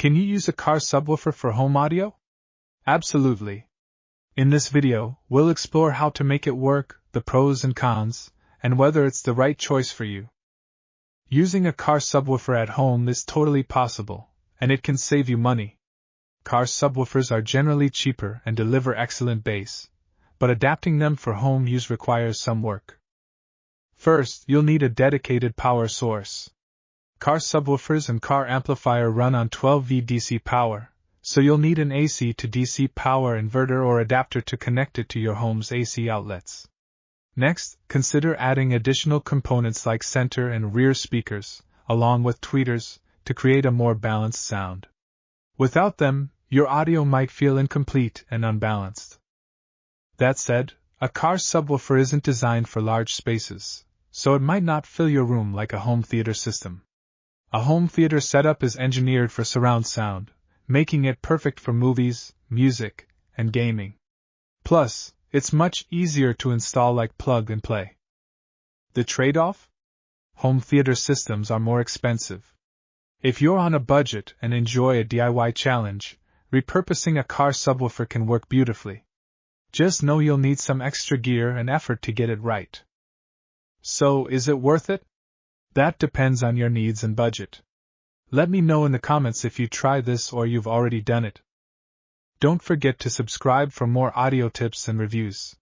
Can you use a car subwoofer for home audio? Absolutely. In this video, we'll explore how to make it work, the pros and cons, and whether it's the right choice for you. Using a car subwoofer at home is totally possible, and it can save you money. Car subwoofers are generally cheaper and deliver excellent bass, but adapting them for home use requires some work. First, you'll need a dedicated power source. Car subwoofers and car amplifier run on 12V DC power, so you'll need an AC to DC power inverter or adapter to connect it to your home's AC outlets. Next, consider adding additional components like center and rear speakers, along with tweeters, to create a more balanced sound. Without them, your audio might feel incomplete and unbalanced. That said, a car subwoofer isn't designed for large spaces, so it might not fill your room like a home theater system. A home theater setup is engineered for surround sound, making it perfect for movies, music, and gaming. Plus, it's much easier to install like plug and play. The trade-off? Home theater systems are more expensive. If you're on a budget and enjoy a DIY challenge, repurposing a car subwoofer can work beautifully. Just know you'll need some extra gear and effort to get it right. So, is it worth it? That depends on your needs and budget. Let me know in the comments if you try this or you've already done it. Don't forget to subscribe for more audio tips and reviews.